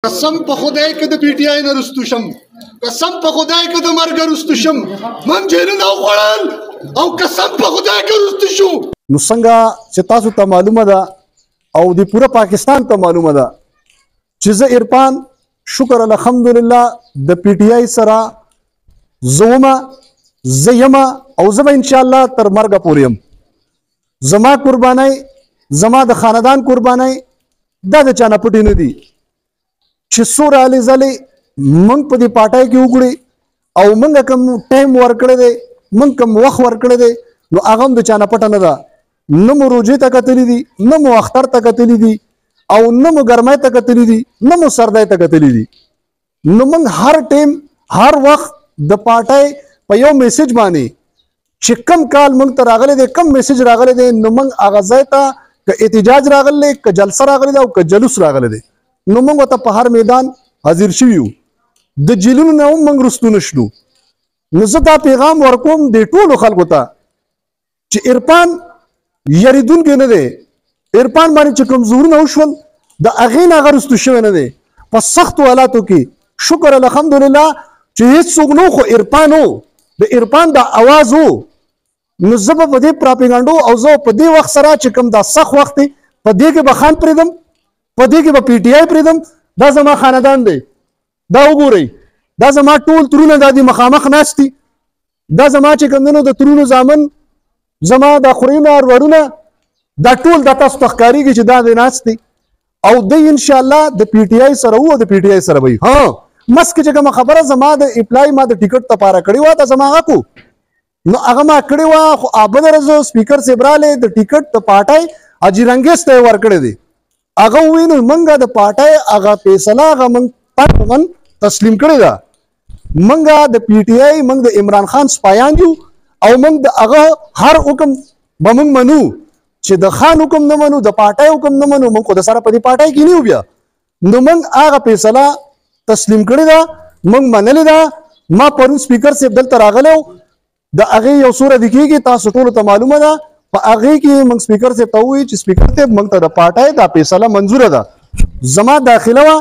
قسم په خدای کې د پی ټی آی نه رستو شم، قسم په خدای کې د مرګ رستو شم، من جیلونه وخوړل او قسم په خدای کې رستو شو. نو څنګه چې تاسو ته معلومه ده او د پوره پاکستان ته معلومه ده چې زه عرفان شکر الحمدلله د پی ټی آی سره زوما زیما او زما ان شاء الله تر مرګ پورې يم. زما قربانای زما د خاندان قربانای دا د چانه پټی نه دي چې سور علي زلي منګ په دې پټای کې وګړي او منګ کوم ټایم ورکړې دي منګ کوم وخت ورکړې دي نو هغه د چانه پټ نه ده. نو مو روزي ته کتلې دي، نو مو اختر ته کتلې دي او نو مو ګرمای ته کتلې دي، نو مو سردای ته کتلې دي. نو منګ هر ټایم هر وخت د پټای په یو میسج باندې چې کم کال منګ ته راغلي دي، کم میسج راغلي دي، نو منګ هغه ځای ته ک احتجاج راغلي، ک جلسه راغلي او ک جلوس راغلي دي، نو موږ ته په هر میدان حاضر شو یو د جیلونو نه موږ رستو نشلو. نو زه دا پیغام ورکوم د ټولو خلکو ته چې عرفان یریدونکی نه دی، عرفان باندې چې کوم زورونه وشول د هغې نه هغه رستو شوی نه دی. په سختو حالاتو کې شکر الحمدلله چې هېڅ څوک نه خو عرفان و، د عرفان د اواز و. نو زه به په دې پراپیګانډو او زه په دې وخت سره چې کوم دا سخت وخت دی په دې کې به خان پرېږدم، په دې کې به پی ټی آی پرېږدم. دا زما خاندان دی، دا وګورئ، دا زما ټول ترونه دا دي مخامخ ناست دي، دا زما چې کوم دی د ترونو زامن، زما د خورینه وروڼه، دا ټول دا تاسو ته ښکارېږي چې دا دی ناست دي او دی انشاءالله د پی ټی آی سره وو، د پی ټی آی سره به وي. ها مسکې چې کومه خبره زما د اپلای ما د ټیکټ دپاره کړې وه دا زما هغه کو نو هغه ما کړې وه، خو بله ورځ سپیکر صاحب رالی د ټیکټ د پاټۍ حاجي رنګیز ته یې ورکړی دی. هغه ووایي نو موږ د پاټۍ هغه فیصله هغه موږ تقریبا تسلیم کړې ده. موږ د پی ټی آی موږ د عمران خان سپایان یو او موږ د هغه هر حکم به موږ منو چې د خان حکم نه منو، د پاټۍ حکم نه منو، موږ خو د سره په دې پاټۍ کې نه یو. بیا نو موږ هغه فیصله تسلیم کړې ده، موږ منلې ده. ما پرون سپیکر صاحب دلته راغلی و، د هغې یو څو ردې کېږي تاسو ټولو ته معلومه ده. په هغې کې موږ سپیکر صاحب ته ووایي چې سپیکر صاحب موږ ته د پاټۍ دا فیصله منظوره ده. زما داخله وه،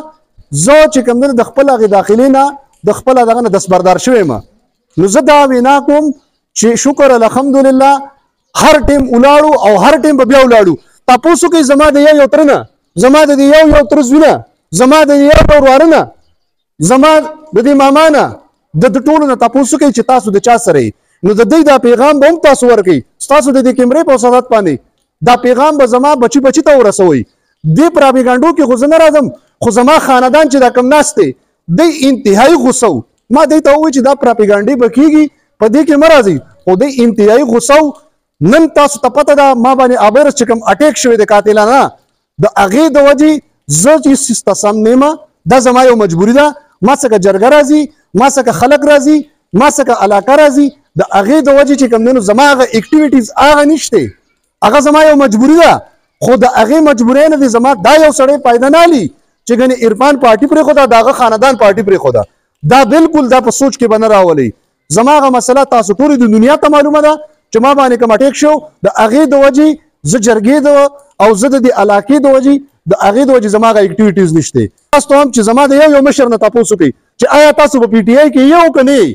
زه چې کوم دی د خپل هغې داخلې نه د خپل دغه نه دستبردار شوی یم. نو زه دا وینا کوم چې شکر الحمدلله هر ټیم ولاړو او هر ټیم به بیا ولاړو. تاسو کوئ زما د یو تره نه، زما د یو تره زوی نه، زما د یو وراره نه، زما د دې ماما نه، د ټولو نه تاسو کوئ چې تاسو د چا سره یې. نو د دوی دا پیغام به هم تاسو ورکوئ، ستاسو د دې کیمرې په وسادت باندې دا پیغام به زما بچي بچي ته ورسوئ. دې پراپیګانډو کې خو زه نه راځم، خو زما خاندان چې دا کم ناست دی دی انتهایي غوسه و. ما دې ته ووایي چې دا پراپیګانډې به کېږي، په دې کې مه راځئ، خو دی انتهایي غوسه و. نن تاسو ته پته ده ما باندې ابرس چې کوم اټیک شوی دی قاتلانه، د هغې د وجې زه چې سیسته سم نیمه، دا زما یو مجبوري ده. ما څخه جرګه راځي، ما څخه خلک راځي، ما څخه علاقه راځي، د هغې د وجې چې کوم دی نو زما هغه اکټیویټیز هغه نشته، هغه زما یو مجبوري ده. خو د هغې مجبورۍ نه دی زما دا یو سړی فایده نه اخلي چې ګنې عرفان پارټي پرېښوده، د هغه خاندان پارټي پرېښوده. دا بالکل دا په سوچ کې به نه راولئ. زما هغه مسله تاسو ټولې د دنیا ته معلومه ده چې ما باندې کوم اټیک شو، د هغې د وجې زه جرګې د او زه د دې علاقې د وجې د هغې د وجې زما هغه اکټیویټیز نشته. تاسو ته هم چې زما د یو مشر نه تاسو کوئ چې آیا تاسو په پی ټی آی کې یو که نه یې؟